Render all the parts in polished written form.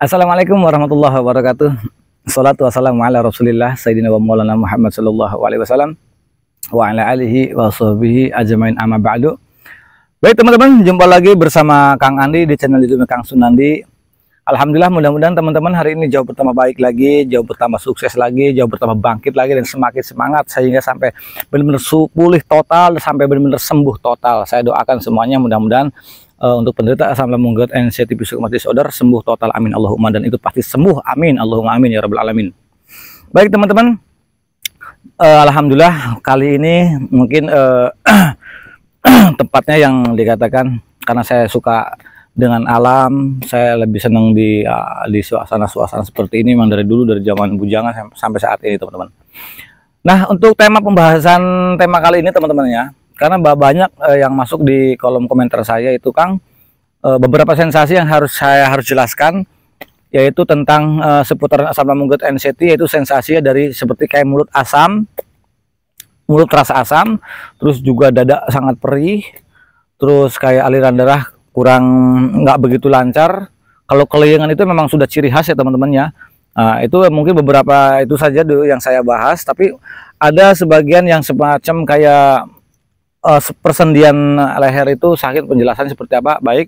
Assalamualaikum warahmatullahi wabarakatuh. Salatu wassalamu ala Rasulillah Sayyidina wa Maulana Muhammad sallallahu alaihi wasallam wa ala alihi wa sahbihi ajmain, amma ba'du. Baik teman-teman, jumpa lagi bersama Kang Andi di channel YouTube Kang Sunandi. Alhamdulillah, mudah-mudahan teman-teman hari ini jauh pertama baik lagi, jauh pertama sukses lagi, jauh pertama bangkit lagi dan semakin semangat sehingga sampai benar-benar pulih total, sampai benar-benar sembuh total. Saya doakan semuanya mudah-mudahan untuk penderita asam lambung GERD and CTP disorder sembuh total, amin Allahumma, dan itu pasti sembuh, amin Allahumma amin ya rabbal alamin. Baik teman-teman, alhamdulillah kali ini mungkin tempatnya yang dikatakan, karena saya suka dengan alam, saya lebih senang di suasana-suasana seperti ini memang dari dulu, dari zaman bujangan sampai saat ini teman-teman. Nah, untuk tema pembahasan tema kali ini teman-teman ya, karena banyak yang masuk di kolom komentar saya itu Kang, beberapa sensasi yang saya harus jelaskan, yaitu tentang seputaran asam lambung GERD and CT, yaitu sensasinya dari seperti kayak mulut asam, mulut terasa asam, terus juga dada sangat perih, terus kayak aliran darah kurang nggak begitu lancar. Kalau kelayangan itu memang sudah ciri khas ya teman-teman ya. Nah, itu mungkin beberapa itu saja dulu yang saya bahas, tapi ada sebagian yang semacam kayak persendian leher itu sakit, penjelasannya seperti apa. Baik,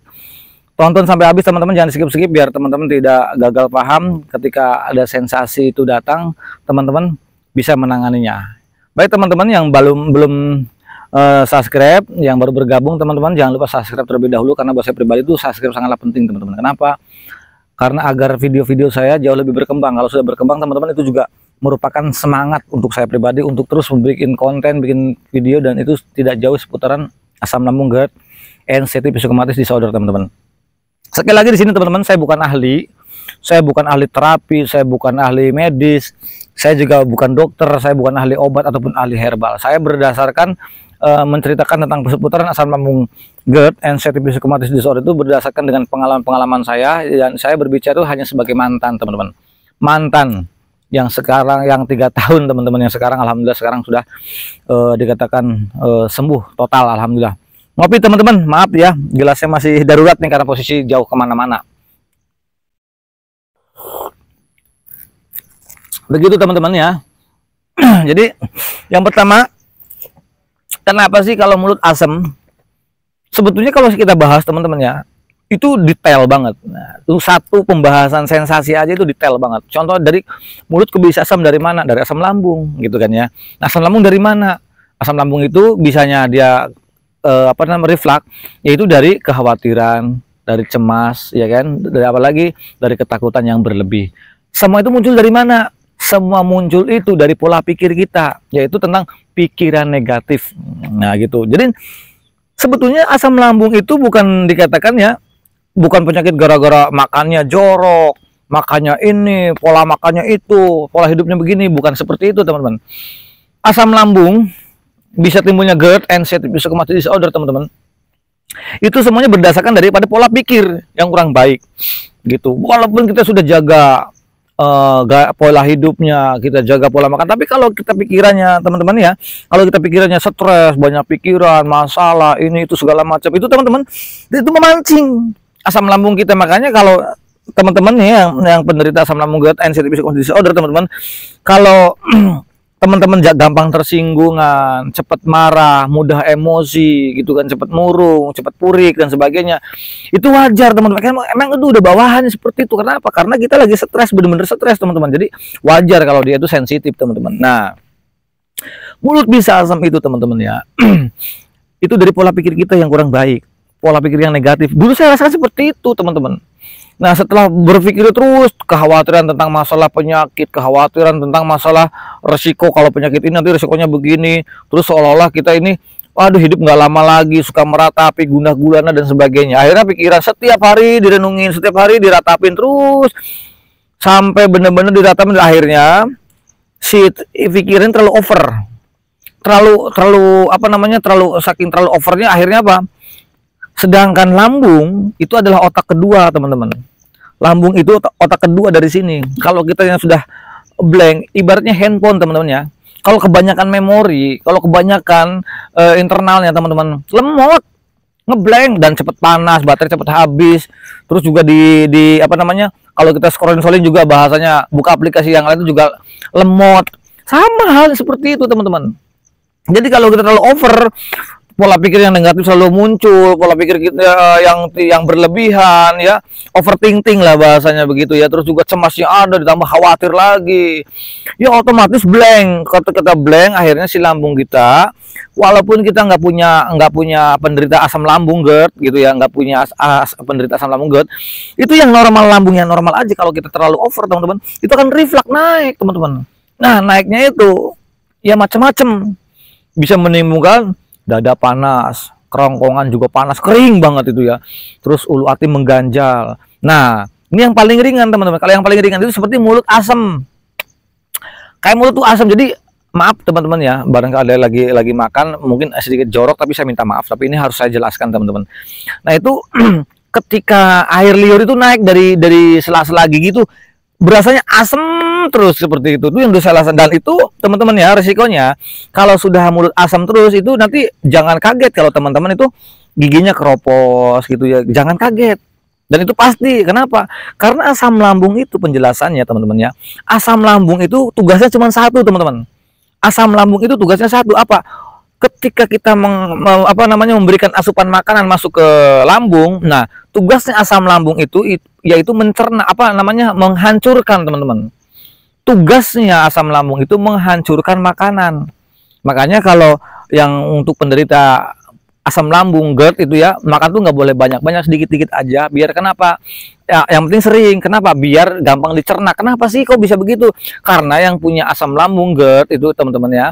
tonton sampai habis teman-teman, jangan skip-skip biar teman-teman tidak gagal paham ketika ada sensasi itu datang, teman-teman bisa menanganinya. Baik teman-teman yang belum subscribe, yang baru bergabung teman-teman, jangan lupa subscribe terlebih dahulu, karena buat saya pribadi itu subscribe sangatlah penting teman-teman. Kenapa? Karena agar video-video saya jauh lebih berkembang. Kalau sudah berkembang teman-teman, itu juga merupakan semangat untuk saya pribadi untuk terus bikin konten, bikin video, dan itu tidak jauh seputaran asam lambung GERD and CTP disorder teman-teman. Sekali lagi di sini teman-teman, saya bukan ahli, terapi, saya bukan ahli medis, saya juga bukan dokter, saya bukan ahli obat ataupun ahli herbal. Saya berdasarkan menceritakan tentang seputaran asam lambung GERD and CTP disorder itu berdasarkan dengan pengalaman-pengalaman saya, dan saya berbicara itu hanya sebagai mantan teman-teman. Mantan yang sekarang yang 3 tahun teman-teman, yang sekarang alhamdulillah sekarang sudah dikatakan sembuh total alhamdulillah. Ngopi teman-teman, maaf ya gelasnya masih darurat nih karena posisi jauh kemana-mana. Begitu teman-teman ya. Jadi yang pertama, kenapa sih kalau mulut asam? Sebetulnya kalau kita bahas teman-teman ya, itu detail banget. Nah, itu satu pembahasan sensasi aja itu detail banget. Contoh dari mulut ke bisa asam dari mana? Dari asam lambung gitu kan ya. Nah, asam lambung dari mana? Asam lambung itu bisanya dia reflux, yaitu dari kekhawatiran, dari cemas ya kan, dari apa lagi? Dari ketakutan yang berlebih. Semua itu muncul dari mana? Semua muncul itu dari pola pikir kita, yaitu tentang pikiran negatif. Nah, gitu. Jadi sebetulnya asam lambung itu bukan dikatakan ya, bukan penyakit gara-gara makannya jorok, makannya ini, pola makannya itu, pola hidupnya begini, bukan seperti itu teman-teman. Asam lambung bisa timbulnya GERD and CTP disorder teman-teman. Itu semuanya berdasarkan daripada pola pikir yang kurang baik gitu. Walaupun kita sudah jaga pola hidupnya, kita jaga pola makan, tapi kalau kita pikirannya teman-teman ya, kalau kita pikirannya stres, banyak pikiran, masalah, ini itu segala macam, itu teman-teman itu memancing asam lambung kita. Makanya kalau teman-teman yang penderita asam lambung GERD and CTP disorder teman-teman, kalau teman-teman gampang tersinggungan, cepat marah, mudah emosi gitu kan, cepat murung, cepat purik dan sebagainya, itu wajar teman-teman. Emang itu udah bawahannya seperti itu. Kenapa? Karena kita lagi stres, bener-bener stres teman-teman. Jadi wajar kalau dia itu sensitif teman-teman. Nah, mulut bisa asam itu teman-teman ya, itu dari pola pikir kita yang kurang baik, pola pikir yang negatif. Dulu saya rasakan seperti itu teman-teman. Nah, setelah berpikir terus, kekhawatiran tentang masalah penyakit, kekhawatiran tentang masalah resiko, kalau penyakit ini nanti resikonya begini, terus seolah-olah kita ini, waduh hidup nggak lama lagi, suka meratapi, gundah gulana dan sebagainya. Akhirnya pikiran setiap hari direnungin, setiap hari diratapin terus, sampai benar-benar diratapin. Akhirnya si pikiran terlalu over, terlalu saking overnya, akhirnya apa? Sedangkan lambung itu adalah otak kedua teman-teman. Lambung itu otak kedua dari sini. Kalau kita yang sudah blank, ibaratnya handphone teman-teman ya. Kalau kebanyakan memori, kalau kebanyakan internalnya teman-teman, lemot. ngeblank dan cepet panas, baterai cepet habis. Terus juga di Kalau kita scrolling juga bahasanya, buka aplikasi yang lain itu juga lemot. Sama hal seperti itu teman-teman. Jadi kalau kita terlalu over, pola pikir yang negatif selalu muncul, pola pikir kita yang berlebihan ya, overthinking lah bahasanya begitu ya, terus juga cemasnya ada, ditambah khawatir lagi, ya otomatis blank. Kalau kita blank, akhirnya si lambung kita, walaupun kita nggak punya penderita asam lambung GERD gitu ya, nggak punya penderita asam lambung GERD, itu yang normal, lambungnya normal aja. Kalau kita terlalu over teman-teman, itu akan reflux naik teman-teman. Nah naiknya itu ya macam-macam, bisa menimbulkan dada panas, kerongkongan juga panas, kering banget itu ya. Terus ulu hati mengganjal. Nah, ini yang paling ringan teman-teman. Kalau yang paling ringan itu seperti mulut asam. Kayak mulut tuh asam. Jadi maaf teman-teman ya, barangkali ada lagi makan mungkin sedikit jorok, tapi saya minta maaf. Tapi ini harus saya jelaskan teman-teman. Nah itu ketika air liur itu naik dari sela-sela gigi itu, berasanya asam terus seperti itu. Itu yang saya rasakan. Dan itu teman-teman ya, resikonya kalau sudah mulut asam terus itu nanti jangan kaget kalau teman-teman itu giginya keropos gitu ya, jangan kaget. Dan itu pasti. Kenapa? Karena asam lambung itu, penjelasannya teman-teman ya, asam lambung itu tugasnya cuma satu teman-teman. Asam lambung itu tugasnya satu, apa? Ketika kita memberikan asupan makanan masuk ke lambung, nah tugasnya asam lambung itu yaitu mencerna, menghancurkan teman-teman. Tugasnya asam lambung itu menghancurkan makanan. Makanya kalau yang untuk penderita asam lambung GERD itu ya, makan tuh nggak boleh banyak-banyak, sedikit-sedikit aja. Biar kenapa? Ya, yang penting sering. Kenapa? Biar gampang dicerna. Kenapa sih kok bisa begitu? Karena yang punya asam lambung GERD itu teman-teman ya,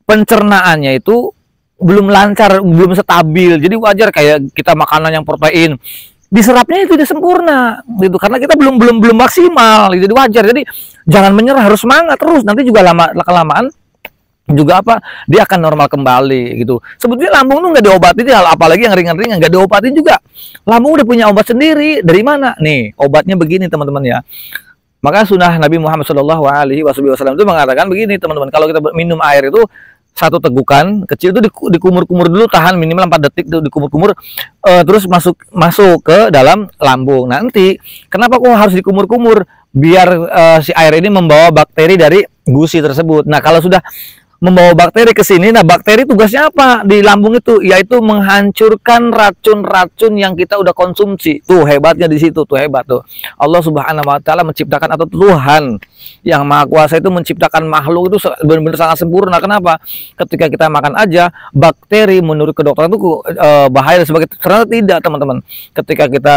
pencernaannya itu belum lancar, belum stabil. Jadi wajar kayak kita makanan yang protein, diserapnya itu tidak sempurna gitu, karena kita belum maksimal gitu. Jadi wajar. Jadi jangan menyerah, harus semangat terus. Nanti juga kelamaan juga dia akan normal kembali gitu. Sebetulnya lambung tuh nggak diobatin ya, apalagi yang ringan-ringan nggak diobatin juga. Lambung udah punya obat sendiri. Dari mana? Nih obatnya begini teman-teman ya. Maka sunnah Nabi Muhammad SAW itu mengatakan begini teman-teman, kalau kita minum air itu satu tegukan kecil itu dikumur-kumur dulu, tahan minimal 4 detik tuh dikumur-kumur, terus masuk ke dalam lambung. Nanti kenapa kok harus dikumur-kumur? Biar si air ini membawa bakteri dari gusi tersebut. Nah kalau sudah membawa bakteri ke sini, nah bakteri tugasnya apa di lambung itu? Yaitu menghancurkan racun-racun yang kita udah konsumsi. Tuh hebatnya di situ, tuh hebat tuh. Allah Subhanahu wa taala menciptakan, atau Tuhan yang Maha Kuasa itu menciptakan makhluk itu benar-benar sangat sempurna. Kenapa? Ketika kita makan aja, bakteri menurut kedokteran itu bahaya dan sebagainya. Ternyata tidak teman-teman. Ketika kita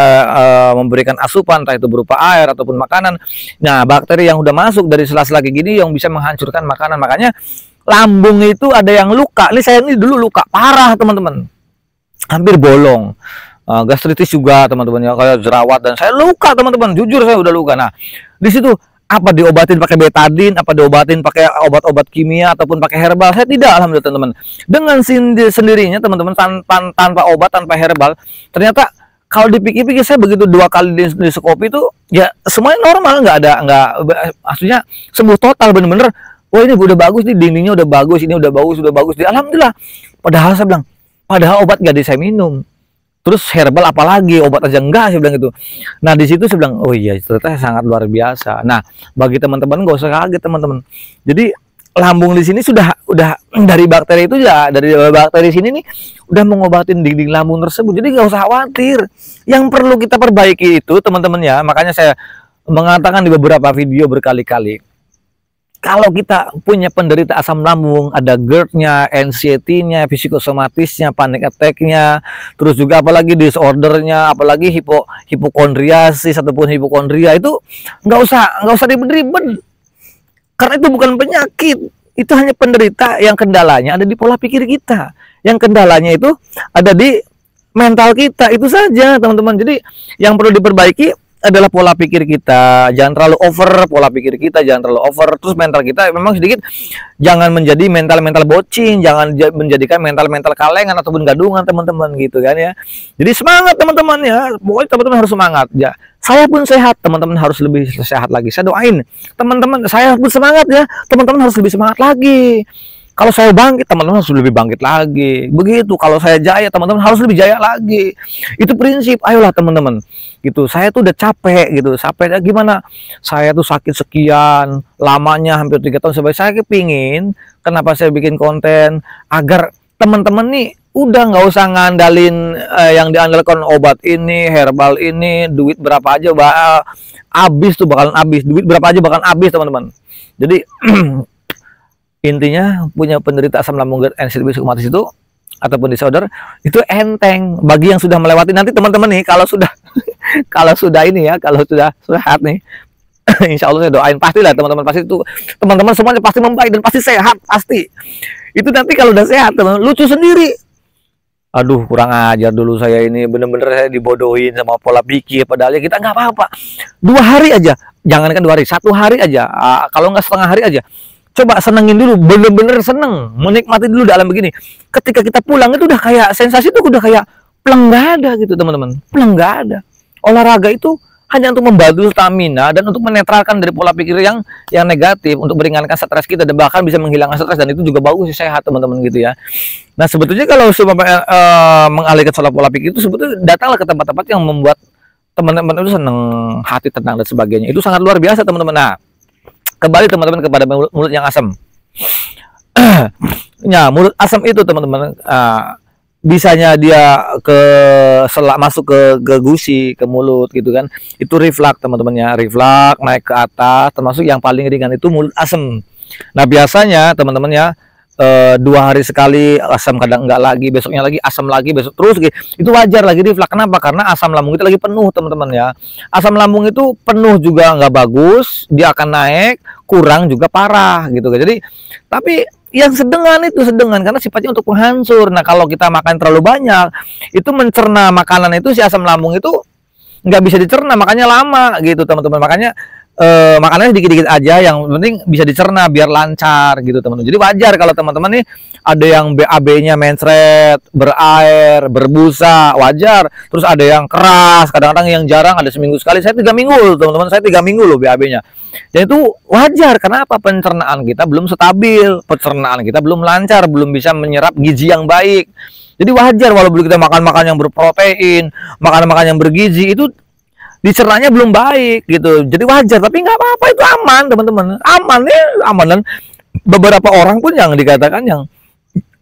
memberikan asupan, entah itu berupa air ataupun makanan, nah bakteri yang udah masuk dari sela-sela gini yang bisa menghancurkan makanan. Makanya lambung itu ada yang luka. Ini saya dulu luka parah teman-teman, hampir bolong. Gastritis juga teman-teman ya, kayak jerawat, dan saya luka teman-teman, jujur saya udah luka. Nah di situ apa diobatin pakai betadin, apa diobatin pakai obat-obat kimia ataupun pakai herbal? Saya tidak, alhamdulillah teman-teman. Dengan sendirinya teman-teman, tanpa obat, tanpa herbal, ternyata kalau dipikir-pikir saya begitu 2 kali di skopi itu ya semuanya normal, maksudnya sembuh total bener-bener. Oh ini udah bagus nih, dindingnya udah bagus, ini udah bagus. Alhamdulillah. Padahal saya bilang, padahal obat gak saya minum. Terus herbal apalagi, obat aja enggak, saya bilang gitu. Nah di situ saya bilang, oh iya ternyata sangat luar biasa. Nah bagi teman-teman gak usah kaget teman-teman. Jadi lambung di sini sudah dari bakteri itu ya, dari bakteri sini nih udah mengobatin dinding lambung tersebut. Jadi gak usah khawatir. Yang perlu kita perbaiki itu teman-teman ya, makanya saya mengatakan di beberapa video berkali-kali, kalau kita punya penderita asam lambung, ada GERD-nya, anxiety-nya, psikosomatisnya, panic attack-nya, terus juga apalagi disordernya, apalagi hipokondriasis ataupun hipokondria, itu nggak usah ribet-ribet, karena itu bukan penyakit, itu hanya penderita yang kendalanya ada di pola pikir kita, yang kendalanya itu ada di mental kita, itu saja teman-teman. Jadi yang perlu diperbaiki adalah pola pikir kita, jangan terlalu over. Pola pikir kita jangan terlalu over. Terus mental kita memang sedikit, jangan menjadi mental bocin, jangan menjadikan mental kalengan ataupun gadungan teman-teman gitu kan ya. Jadi semangat teman-teman ya, pokoknya teman-teman harus semangat ya. Saya pun sehat, teman-teman harus lebih sehat lagi. Saya doain teman-teman, saya pun semangat ya, teman-teman harus lebih semangat lagi. Kalau saya bangkit, teman-teman harus lebih bangkit lagi. Begitu, kalau saya jaya, teman-teman harus lebih jaya lagi. Itu prinsip. Ayolah teman-teman. Gitu. Saya tuh udah capek gitu. Capeknya gimana? Saya tuh sakit sekian, lamanya hampir 3 tahun. Sampai saya kepingin, kenapa saya bikin konten agar teman-teman nih udah nggak usah ngandalin yang diandalkan obat ini, herbal ini, duit berapa aja habis tuh, bakalan habis. Duit berapa aja bakalan habis, teman-teman. Jadi intinya punya penderita asam lambung GERD NCD-rheumatis itu ataupun disorder itu enteng bagi yang sudah melewati. Nanti teman-teman nih kalau sudah kalau sudah ini ya, kalau sudah sehat nih insya Allah saya doain pastilah teman-teman, pasti itu teman-teman semuanya pasti membaik dan pasti sehat, pasti. Itu nanti kalau udah sehat teman, lucu sendiri. Aduh, kurang ajar dulu saya ini, bener-bener saya dibodohin sama pola pikir, padahal ya kita nggak apa-apa. 2 hari aja, jangankan 2 hari, 1 hari aja, kalau nggak setengah hari aja. Coba senengin dulu, bener-bener seneng, menikmati dulu dalam begini. Ketika kita pulang itu udah kayak sensasi itu udah kayak pleng, nggak ada gitu teman-teman, pleng, nggak ada. Olahraga itu hanya untuk membantu stamina dan untuk menetralkan dari pola pikir yang negatif, untuk meringankan stres kita dan bahkan bisa menghilangkan stres, dan itu juga bagus sehat teman-teman gitu ya. Nah sebetulnya kalau mengalihkan pola pikir itu sebetulnya datanglah ke tempat-tempat yang membuat teman-teman itu seneng, hati tenang dan sebagainya. Itu sangat luar biasa teman-teman. Nah kembali teman-teman kepada mulut yang asam. Ya, mulut asam itu teman-teman, bisanya dia masuk ke gusi, ke mulut gitu kan. Itu reflux teman-teman ya, reflux naik ke atas, termasuk yang paling ringan itu mulut asam. Nah biasanya teman-teman ya, 2 hari sekali asam, kadang enggak lagi, besoknya lagi asam lagi, besok terus gitu. Itu wajar lagi reflux. Kenapa? Karena asam lambung itu lagi penuh teman-teman ya. Asam lambung itu penuh juga nggak bagus, dia akan naik, kurang juga parah gitu. Jadi tapi yang sedengan itu sedengan karena sifatnya untuk penghancur. Nah kalau kita makan terlalu banyak, itu mencerna makanan itu, si asam lambung itu nggak bisa dicerna, makanya lama gitu teman-teman. Makanya makanannya dikit-dikit aja, yang penting bisa dicerna biar lancar gitu teman-teman. Jadi wajar kalau teman-teman nih ada yang BAB-nya mencret, berair, berbusa, wajar. Terus ada yang keras, kadang-kadang yang jarang ada seminggu sekali. Saya 3 minggu teman-teman, saya 3 minggu loh BAB-nya. Dan itu wajar, kenapa? Pencernaan kita belum stabil, pencernaan kita belum lancar, belum bisa menyerap gizi yang baik. Jadi wajar walaupun kita makan-makan yang berprotein, makan-makan yang bergizi, itu dicernanya belum baik gitu. Jadi wajar, tapi nggak apa-apa, itu aman teman-teman, aman ya, aman. Dan beberapa orang pun yang dikatakan yang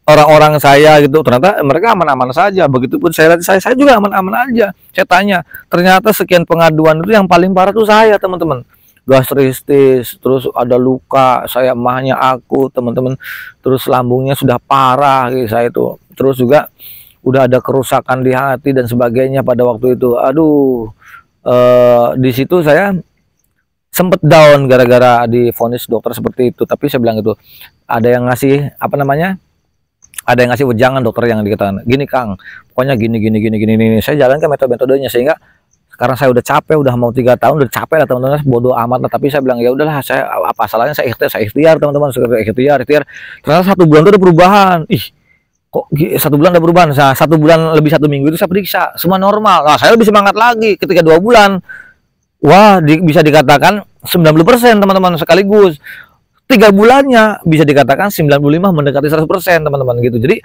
orang-orang saya gitu, ternyata mereka aman-aman saja. Begitupun saya juga aman-aman aja. Saya tanya, ternyata sekian pengaduan itu yang paling parah tuh saya teman-teman, gastristis, terus ada luka, saya emahnya aku teman-teman, terus lambungnya sudah parah gitu saya itu, terus juga udah ada kerusakan di hati dan sebagainya pada waktu itu. Aduh, di situ saya sempet down gara-gara divonis dokter seperti itu. Tapi saya bilang itu, ada yang ngasih apa namanya, ada yang ngasih wejangan dokter yang dikatakan gini, Kang, pokoknya gini. Saya jalankan metodenya, sehingga sekarang saya udah capek, udah mau 3 tahun, udah capek lah teman-teman, bodoh amat lah. Tapi saya bilang ya udahlah, saya apa salahnya saya ikhtiar teman-teman, ikhtiar. Ternyata 1 bulan itu ada perubahan. Ih, kok 1 bulan ada perubahan? Nah, 1 bulan lebih 1 minggu itu saya periksa, semua normal. Nah, saya lebih semangat lagi ketika 2 bulan. Wah, bisa dikatakan 90% teman-teman sekaligus. 3 bulannya bisa dikatakan 95 mendekati 100% teman-teman gitu. Jadi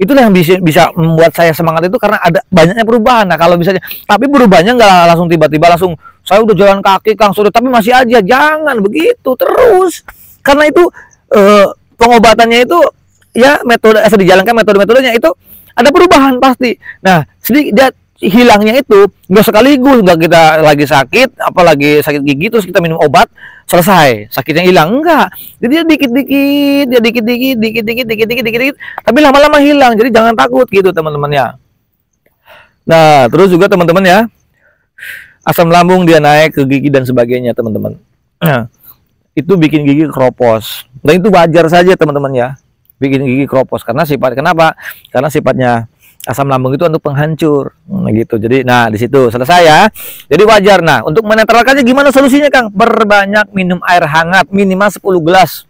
itulah yang bisa membuat saya semangat itu, karena ada banyaknya perubahan. Nah kalau misalnya, tapi berubahnya nggak langsung tiba-tiba langsung saya udah jalan kaki Kang sudah, tapi masih aja, jangan begitu terus, karena itu pengobatannya itu ya metode asal dijalankan, metodenya itu ada perubahan pasti. Nah sedikit hilangnya itu nggak sekaligus, nggak kita lagi sakit, apalagi sakit gigi terus kita minum obat selesai sakitnya hilang, enggak. Jadi dia dikit-dikit, tapi lama-lama hilang. Jadi jangan takut gitu teman-teman ya. Nah terus juga teman-teman ya, asam lambung dia naik ke gigi dan sebagainya teman-teman. Nah, itu bikin gigi keropos, dan itu wajar saja teman-teman ya, bikin gigi keropos karena kenapa? Karena sifatnya asam lambung itu untuk penghancur gitu. Jadi nah di situ selesai ya. Jadi wajar. Nah untuk menetralkannya gimana solusinya Kang? Perbanyak minum air hangat, minimal 10 gelas,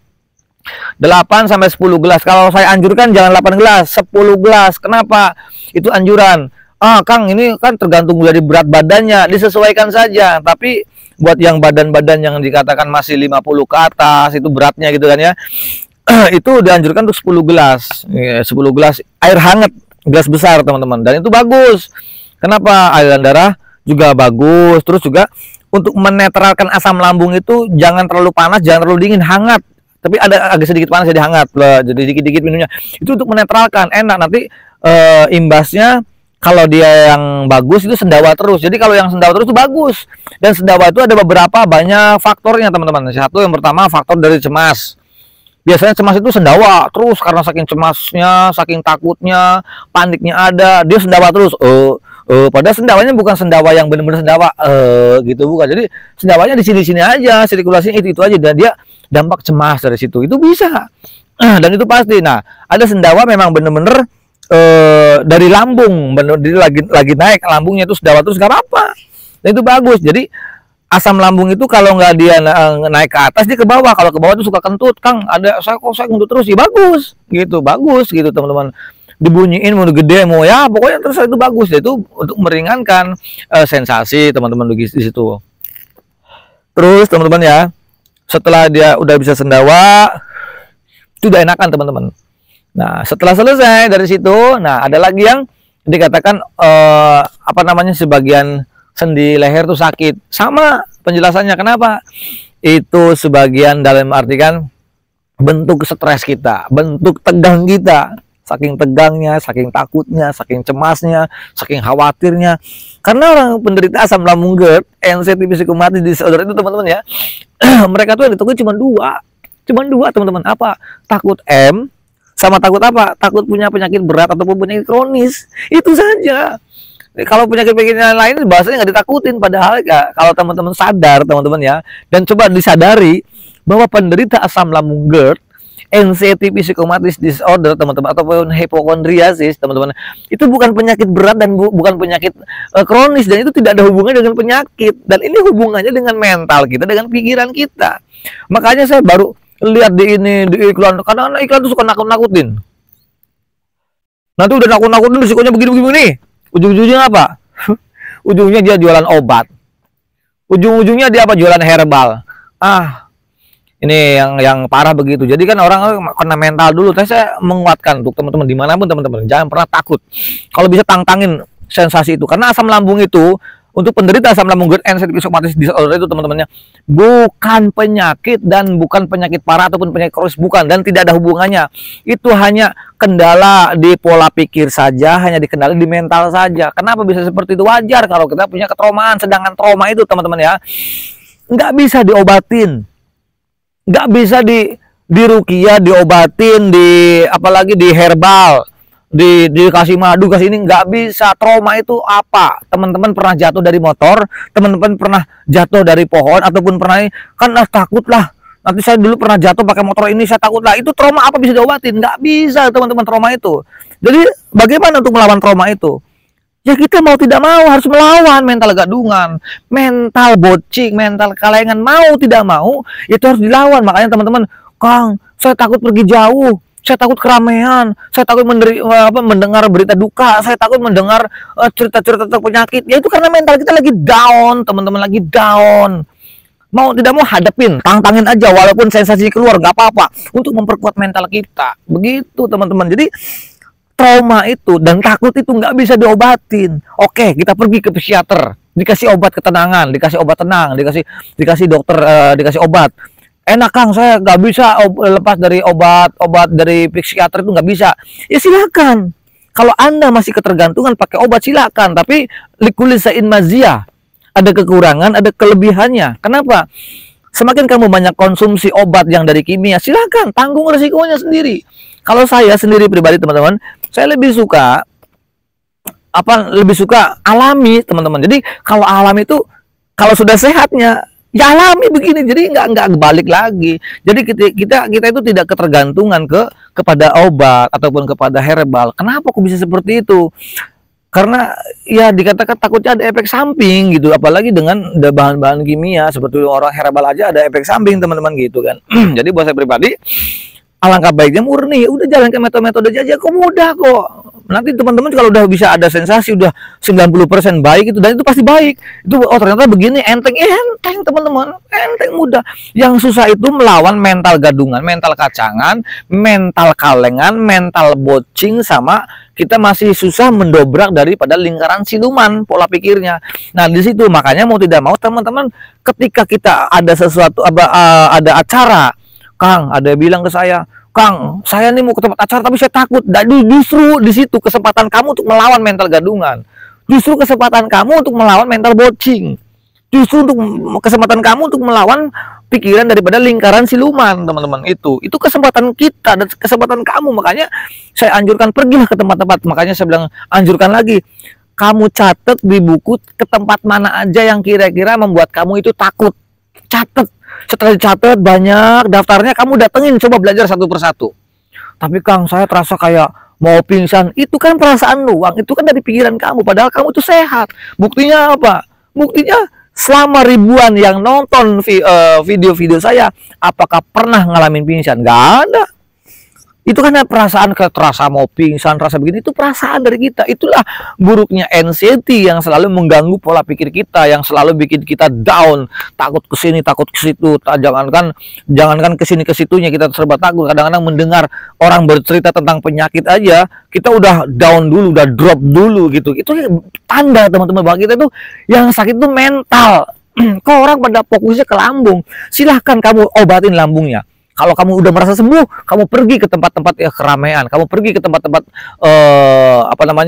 8 sampai 10 gelas. Kalau saya anjurkan jangan 8 gelas, 10 gelas. Kenapa? Itu anjuran. Kang ini kan tergantung dari berat badannya, disesuaikan saja. Tapi buat yang badan-badan yang dikatakan masih 50 ke atas, itu beratnya gitu kan ya, itu dianjurkan untuk 10 gelas, 10 gelas air hangat, gelas besar teman-teman, dan itu bagus. Kenapa? Aliran darah juga bagus. Terus juga untuk menetralkan asam lambung itu jangan terlalu panas, jangan terlalu dingin, hangat. Tapi ada agak sedikit panas jadi hangat lah, jadi dikit-dikit minumnya. Itu untuk menetralkan, enak. Nanti imbasnya kalau dia yang bagus itu sendawa terus. Jadi kalau yang sendawa terus itu bagus. Dan sendawa itu ada beberapa banyak faktornya teman-teman. Satu, yang pertama faktor dari cemas. Biasanya cemas itu sendawa terus karena saking cemasnya, saking takutnya, paniknya ada, dia sendawa terus. Padahal sendawanya bukan sendawa yang benar-benar sendawa, gitu bukan. Jadi sendawanya di sini-sini aja, sirkulasinya itu aja, dan dia dampak cemas dari situ. Itu bisa, dan itu pasti. Nah, ada sendawa memang benar-benar dari lambung, benar dia lagi naik lambungnya itu sendawa terus, nggak apa-apa. Dan itu bagus. Jadi asam lambung itu kalau nggak dia naik ke atas, dia ke bawah. Kalau ke bawah itu suka kentut, Kang. Saya kentut terus, ya bagus gitu teman-teman. Dibunyiin mau gede mau ya pokoknya terus itu bagus. Itu untuk meringankan sensasi teman-teman di situ. Terus teman-teman ya, setelah dia udah bisa sendawa, itu udah enakan teman-teman. Nah setelah selesai dari situ, nah ada lagi yang dikatakan sebagian sendi leher tuh sakit. Sama penjelasannya, kenapa? Itu sebagian dalam artikan bentuk stres kita, bentuk tegang kita. Saking tegangnya, saking takutnya, saking cemasnya, saking khawatirnya. Karena orang penderita asam lambung GERD, anxiety psychomotor disorder itu teman-teman ya, mereka tuh yang ditakut cuma dua teman-teman. Apa? Takut M, sama takut apa? Takut punya penyakit berat ataupun penyakit kronis. Itu saja. Kalau penyakit-penyakit lain bahasanya nggak ditakutin, padahal kalau teman-teman sadar teman-teman ya, dan coba disadari bahwa penderita asam lambung GERD, anxiety psychomotor disorder teman-teman, ataupun hipokondriasis teman-teman, itu bukan penyakit berat dan bukan penyakit kronis, dan itu tidak ada hubungannya dengan penyakit, dan ini hubungannya dengan mental kita, dengan pikiran kita. Makanya saya baru lihat di iklan, kadang-kadang iklan itu suka nakut-nakutin. Nanti udah nakut-nakutin risikonya begini-begini nih. Ujung-ujungnya apa? Ujungnya dia jualan obat. Ujung-ujungnya dia apa? Jualan herbal. Ini yang parah begitu. Jadi kan orang kena mental dulu. Saya menguatkan untuk teman-teman dimanapun teman-teman, jangan pernah takut. Kalau bisa tantangin sensasi itu. Karena asam lambung itu, untuk penderita asam lambung GERD, anxiety psychomotor disorder itu teman-temannya bukan penyakit, dan bukan penyakit parah ataupun penyakit kronis, bukan, dan tidak ada hubungannya. Itu hanya kendala di pola pikir saja, hanya dikendali di mental saja. Kenapa bisa seperti itu? Wajar kalau kita punya ketraumaan. Sedangkan trauma itu teman-teman ya, nggak bisa diobatin, nggak bisa diruqyah, diobatin, apalagi di herbal, dikasih madu, kasih ini, nggak bisa. Trauma itu apa? Teman-teman pernah jatuh dari motor, teman-teman pernah jatuh dari pohon, ataupun pernah takut lah, nanti saya dulu pernah jatuh pakai motor ini, saya takut lah. Itu trauma apa bisa diobatin? Nggak bisa teman-teman trauma itu. Jadi bagaimana untuk melawan trauma itu? Ya kita mau tidak mau harus melawan mental gadungan, mental bocing, mental kalengan. Mau tidak mau itu harus dilawan. Makanya teman-teman, Kang, saya takut pergi jauh, saya takut keramaian, saya takut mendengar berita duka, saya takut mendengar cerita-cerita tentang penyakit. Ya itu karena mental kita lagi down, teman-teman, lagi down. Mau tidak mau hadapin, tantangin aja, walaupun sensasi keluar nggak apa-apa, untuk memperkuat mental kita. Begitu teman-teman. Jadi trauma itu dan takut itu nggak bisa diobatin. Oke, kita pergi ke psikiater, dikasih obat ketenangan, dikasih obat tenang, dikasih dokter, dikasih obat. Enak, Kang, saya nggak bisa lepas dari obat dari psikiater, itu nggak bisa. Ya silakan. Kalau Anda masih ketergantungan pakai obat, silakan. Tapi likulli syai'in maziyah, ada kekurangan, ada kelebihannya. Kenapa? Semakin kamu banyak konsumsi obat yang dari kimia, silakan tanggung resikonya sendiri. Kalau saya sendiri pribadi teman-teman, saya lebih suka alami teman-teman. Jadi kalau alami itu, kalau sudah sehatnya ya alami begini, jadi nggak balik lagi. Jadi kita itu tidak ketergantungan kepada obat ataupun kepada herbal. Kenapa kok bisa seperti itu? Karena ya dikatakan takutnya ada efek samping gitu, apalagi dengan bahan-bahan kimia seperti orang herbal aja ada efek samping teman-teman gitu kan. Jadi buat saya pribadi, alangkah baiknya murni, udah jalan ke metode-metode aja kok, mudah kok. Nanti teman-teman kalau udah bisa ada sensasi udah 90% baik itu, dan itu pasti baik. Itu oh ternyata begini, enteng, enteng teman-teman, enteng, mudah. Yang susah itu melawan mental gadungan, mental kacangan, mental kalengan, mental bocing, sama kita masih susah mendobrak daripada lingkaran siluman pola pikirnya. Nah, di situ makanya mau tidak mau teman-teman, ketika kita ada sesuatu ada acara, Kang, ada yang bilang ke saya, Kang, saya nih mau ke tempat acara tapi saya takut. Justru di situ kesempatan kamu untuk melawan mental gadungan. Justru kesempatan kamu untuk melawan mental bocing. Justru untuk kesempatan kamu untuk melawan pikiran daripada lingkaran siluman, teman-teman. Itu kesempatan kita dan kesempatan kamu. Makanya saya anjurkan pergilah ke tempat-tempat. Makanya saya bilang anjurkan lagi, kamu catat di buku ke tempat mana aja yang kira-kira membuat kamu itu takut. Catat. Setelah dicatat banyak daftarnya, kamu datengin, coba belajar satu persatu. Tapi Kang, saya terasa kayak mau pingsan. Itu kan perasaan doang, itu kan dari pikiran kamu, padahal kamu itu sehat. Buktinya apa? Buktinya selama ribuan yang nonton video-video saya, apakah pernah ngalamin pingsan? Gak ada. Itu kan perasaan kayak terasa mau pingsan, rasa begini, itu perasaan dari kita. Itulah buruknya anxiety yang selalu mengganggu pola pikir kita, yang selalu bikin kita down, takut ke sini, takut ke situ. Jangankan ke sini ke situnya kita serba takut. Kadang-kadang mendengar orang bercerita tentang penyakit aja, kita udah down dulu, udah drop dulu gitu. Itu tanda teman-teman bahwa kita tuh yang sakit itu mental. Kok orang pada fokusnya ke lambung? Silahkan kamu obatin lambungnya. Kalau kamu udah merasa sembuh, kamu pergi ke tempat-tempat keramaian, kamu pergi ke tempat-tempat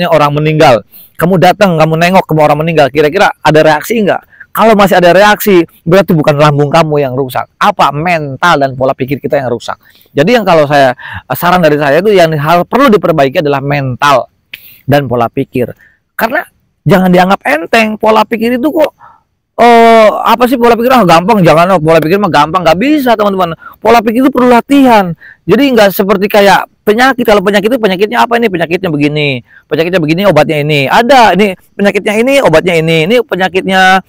orang meninggal. Kamu datang, kamu nengok ke orang meninggal, kira-kira ada reaksi enggak? Kalau masih ada reaksi, berarti bukan lambung kamu yang rusak. Apa? Mental dan pola pikir kita yang rusak. Jadi yang kalau saya saran dari saya itu yang perlu diperbaiki adalah mental dan pola pikir. Karena jangan dianggap enteng, pola pikir itu kok apa sih pola pikir? Gampang, jangan. Pola pikir mah gampang, nggak bisa teman-teman. Pola pikir itu perlu latihan. Jadi nggak seperti kayak penyakit. Kalau penyakit itu penyakitnya apa? Ini penyakitnya begini, obatnya ini. Ada ini penyakitnya ini, obatnya ini. Ini penyakitnya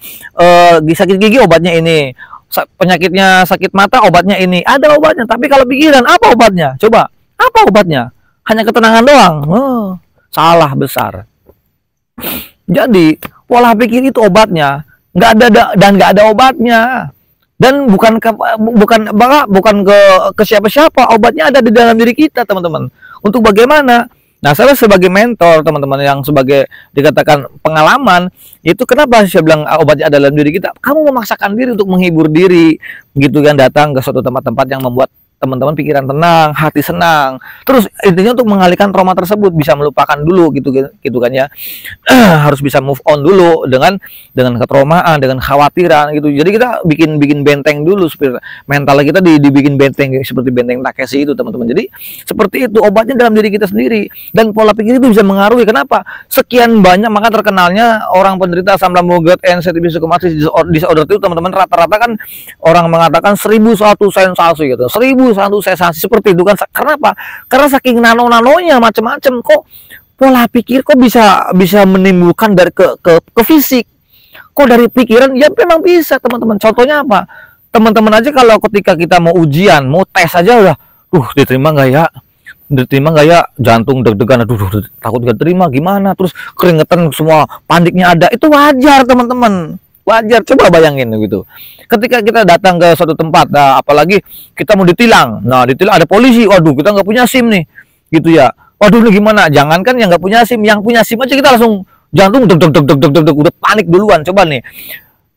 sakit gigi, obatnya ini. Penyakitnya sakit mata, obatnya ini. Ada obatnya. Tapi kalau pikiran, apa obatnya? Coba, apa obatnya? Hanya ketenangan doang. Salah besar. Jadi pola pikir itu obatnya. Nggak ada dan nggak ada obatnya, dan bukan ke siapa-siapa, obatnya ada di dalam diri kita teman-teman. Untuk bagaimana? Nah, saya sebagai mentor teman-teman, yang sebagai dikatakan pengalaman, itu kenapa saya bilang obatnya ada dalam diri kita. Kamu memaksakan diri untuk menghibur diri gitu kan, datang ke suatu tempat-tempat yang membuat teman-teman pikiran tenang, hati senang. Terus intinya untuk mengalihkan trauma tersebut, bisa melupakan dulu gitu kan ya. Harus bisa move on dulu dengan ketraumaan, dengan khawatiran gitu. Jadi kita bikin benteng dulu, supaya mental kita dibikin benteng seperti benteng Takeshi itu teman-teman. Jadi seperti itu, obatnya dalam diri kita sendiri, dan pola pikir itu bisa mengaruhi. Kenapa? Sekian banyak, maka terkenalnya orang penderita asam lambung, GERD, anxiety, psychosomatic disorder itu teman-teman, rata-rata kan orang mengatakan 1001 sensasi gitu. 1001 sensasi seperti itu kan. Karena apa? Karena saking nano-nanonya macam-macam. Kok pola pikir kok bisa menimbulkan dari ke fisik? Kok dari pikiran? Ya memang bisa teman-teman. Contohnya apa? Teman-teman aja kalau ketika kita mau ujian, mau tes aja udah, diterima nggak ya? Jantung deg-degan, takut nggak terima, gimana? Terus keringetan semua, paniknya ada. Itu wajar teman-teman. Wajar, coba bayangin gitu. Ketika kita datang ke suatu tempat, apalagi kita mau ditilang. Nah, ditilang ada polisi. Waduh, kita nggak punya SIM nih. Gitu ya. Waduh, ini gimana? Jangankan yang nggak punya SIM, yang punya SIM aja kita langsung jantung deg udah panik duluan. Coba nih.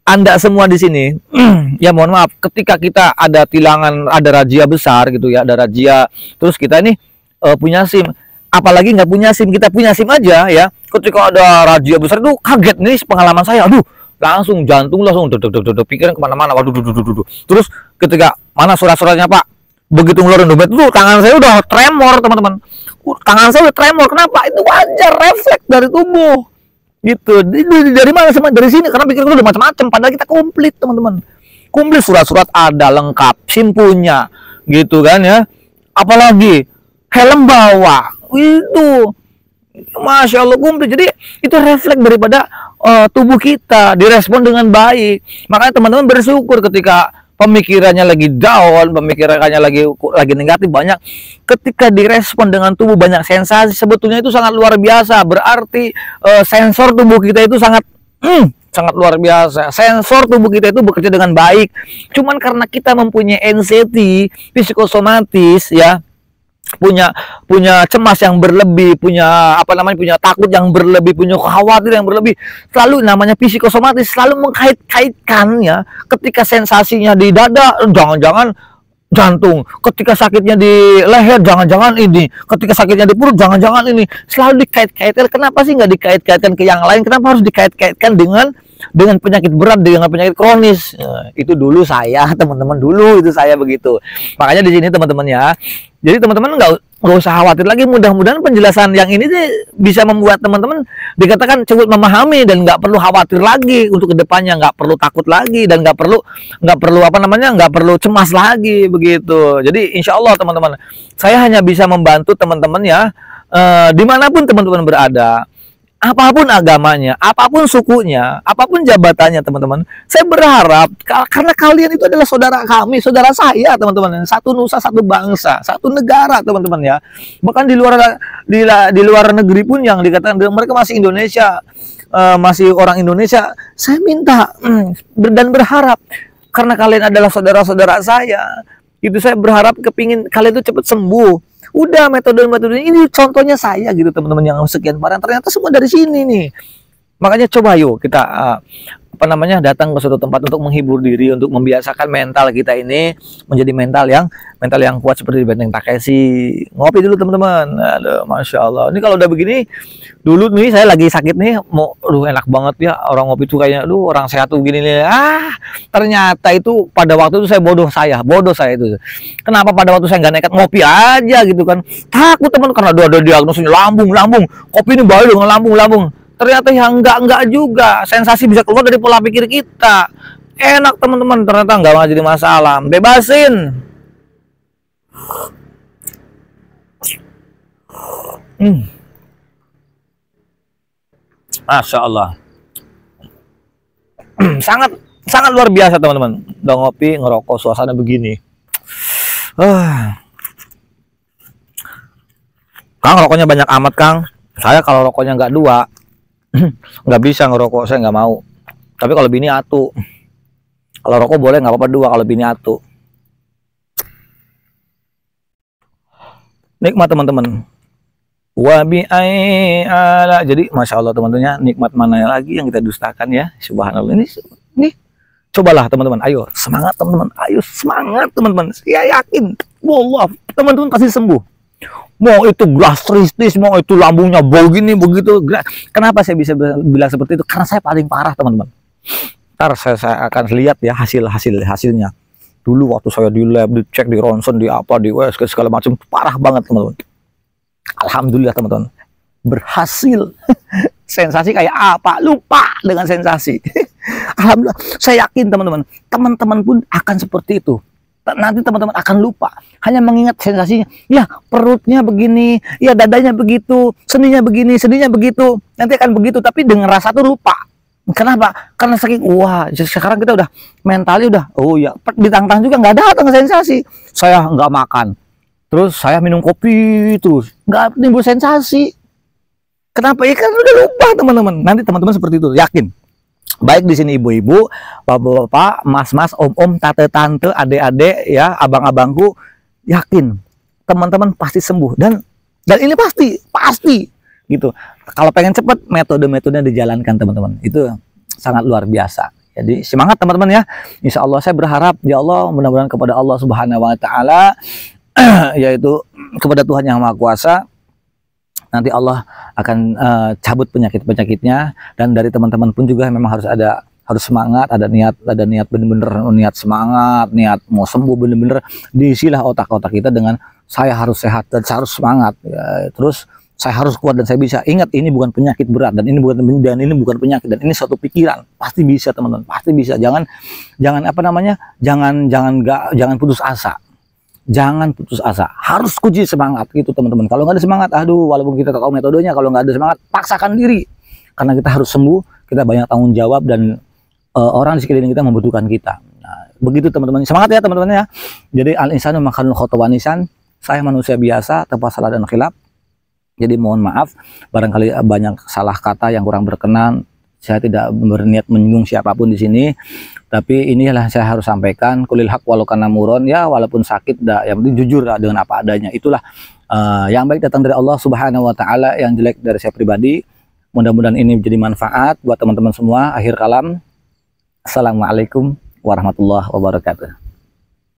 Anda semua di sini, ya mohon maaf, ketika kita ada tilangan, ada razia besar gitu ya, ada razia, terus kita ini punya SIM. Apalagi nggak punya SIM, kita punya SIM aja ya. Ketika ada razia besar itu kaget nih, pengalaman saya. Aduh, langsung jantung langsung deg pikiran kemana-mana. Waduh. Terus ketika mana surat-suratnya Pak, begitu ngeluarin dompet itu tangan saya udah tremor teman-teman. Tangan saya udah tremor. Kenapa? Itu wajar, refleks dari tubuh gitu. Dari mana? Sama dari sini, karena pikiran udah macam-macam. Padahal kita komplit teman-teman, komplit, surat-surat ada lengkap, SIM punya gitu kan ya. Apalagi helm bawa, itu Masya Allah komplit. Jadi itu refleks daripada tubuh kita, direspon dengan baik. Makanya teman-teman bersyukur ketika pemikirannya lagi down, pemikirannya lagi negatif banyak. Ketika direspon dengan tubuh banyak sensasi, sebetulnya itu sangat luar biasa. Berarti sensor tubuh kita itu sangat luar biasa. Sensor tubuh kita itu bekerja dengan baik. Cuman karena kita mempunyai anxiety, psikosomatis ya, punya cemas yang berlebih, punya punya takut yang berlebih, punya khawatir yang berlebih, selalu namanya psikosomatis, selalu mengkait-kaitkan ya, ketika sensasinya di dada jangan-jangan jantung, ketika sakitnya di leher jangan-jangan ini, ketika sakitnya di perut jangan-jangan ini, selalu dikait-kaitkan. Kenapa sih nggak dikait-kaitkan ke yang lain? Kenapa harus dikait-kaitkan dengan penyakit berat, dengan penyakit kronis? Itu dulu saya, teman-teman, dulu itu saya begitu. Makanya di sini teman-teman ya, jadi teman-teman nggak usah khawatir lagi. Mudah-mudahan penjelasan yang ini bisa membuat teman-teman dikatakan cukup memahami dan nggak perlu khawatir lagi untuk kedepannya, nggak perlu takut lagi dan nggak perlu nggak perlu cemas lagi begitu. Jadi insya Allah teman-teman, saya hanya bisa membantu teman-teman ya, dimanapun teman-teman berada. Apapun agamanya, apapun sukunya, apapun jabatannya teman-teman, saya berharap karena kalian itu adalah saudara kami, saudara saya teman-teman, satu nusa, satu bangsa, satu negara teman-teman ya. Bahkan di luar negeri pun yang dikatakan mereka masih Indonesia, masih orang Indonesia, saya minta dan berharap karena kalian adalah saudara-saudara saya, itu saya berharap kepingin kalian itu cepat sembuh. Udah metode ini contohnya saya gitu teman-teman, yang sekian barang ternyata semua dari sini nih. Makanya coba yuk kita datang ke suatu tempat untuk menghibur diri, untuk membiasakan mental kita ini menjadi mental yang kuat seperti di Benteng Takeshi. Ngopi dulu teman-teman. Aduh, masya Allah. Ini kalau udah begini, dulu nih saya lagi sakit nih, enak banget ya orang ngopi tuh kayaknya, orang sehat tuh gini nih. Ternyata itu pada waktu itu bodoh saya itu. Kenapa pada waktu saya nggak nekat ngopi aja gitu kan? Takut teman, karena ada diagnosanya lambung. Kopi ini bahaya dengan lambung. Ternyata yang enggak juga, sensasi bisa keluar dari pola pikir kita. Enak teman-teman, ternyata enggak jadi masalah. Bebasin. Masya Allah. sangat luar biasa teman-teman. Udah ngopi, ngerokok, suasana begini. Kang, rokoknya banyak amat Kang. Saya kalau rokoknya nggak 2 nggak bisa ngerokok, saya nggak mau. Tapi kalau bini atu, kalau rokok boleh nggak apa-apa 2, kalau bini atu. Nikmat teman-teman. Jadi masya Allah teman-teman, nikmat mana lagi yang kita dustakan ya? Subhanallah. Ini cobalah teman-teman, ayo semangat teman-teman, ayo semangat teman-teman. Saya yakin, wallah teman-teman pasti sembuh. Mau itu gastritis, mau itu lambungnya begini begitu. Kenapa saya bisa bilang seperti itu? Karena saya paling parah teman-teman. Ntar saya akan lihat ya hasilnya. Dulu waktu saya di lab, dicek di ronsen, di USG segala macam, parah banget teman-teman. Alhamdulillah teman-teman, berhasil. Sensasi kayak apa? Lupa dengan sensasi. Alhamdulillah, saya yakin teman-teman pun akan seperti itu. Nanti teman-teman akan lupa, hanya mengingat sensasinya. Ya perutnya begini, ya dadanya begitu, sendinya begini, sendinya begitu, nanti akan begitu. Tapi dengan rasa tuh lupa. Kenapa? Karena saking sekarang kita udah mentalnya udah, ya ditantang juga nggak datang sensasi. Saya nggak makan, terus saya minum kopi terus, nggak timbul sensasi. Kenapa? Ya kan udah lupa teman-teman. Nanti teman-teman seperti itu, yakin. Baik di sini ibu-ibu, bapak-bapak, mas-mas, om-om, tante-tante, adik-adik, ya, abang-abangku, yakin teman-teman pasti sembuh dan ini pasti gitu. Kalau pengen cepat, metode-metodenya dijalankan teman-teman, itu sangat luar biasa. Jadi semangat teman-teman ya. Insya Allah saya berharap ya Allah, mudah-mudahan kepada Allah Subhanahu Wa Taala, yaitu kepada Tuhan Yang Maha Kuasa. Nanti Allah akan cabut penyakit-penyakitnya, dan dari teman-teman pun juga memang harus semangat, ada niat bener-bener, niat semangat, niat mau sembuh bener-bener. Diisilah otak-otak kita dengan saya harus sehat dan saya harus semangat ya. Terus saya harus kuat dan saya bisa. Ingat, ini bukan penyakit berat dan ini bukan penyakit, dan ini suatu pikiran. Pasti bisa teman-teman, pasti bisa. Jangan putus asa. Jangan putus asa, harus kunci semangat gitu teman-teman. Kalau nggak ada semangat, walaupun kita tahu metodenya, kalau nggak ada semangat, paksakan diri. Karena kita harus sembuh, kita banyak tanggung jawab, dan orang di sekeliling kita membutuhkan kita. Nah, Begitu teman-teman, semangat ya teman-teman ya. Jadi al insanu makanul khotowanisan, saya manusia biasa, tanpa salah dan khilaf. Jadi mohon maaf barangkali banyak salah kata yang kurang berkenan. Saya tidak berniat menyinggung siapapun di sini, tapi inilah saya harus sampaikan. Kulil haq walau kana muron, ya walaupun sakit yang penting jujur dengan apa adanya. Itulah yang baik datang dari Allah Subhanahu wa taala, yang jelek dari saya pribadi. Mudah-mudahan ini menjadi manfaat buat teman-teman semua. Akhir kalam, assalamualaikum warahmatullahi wabarakatuh.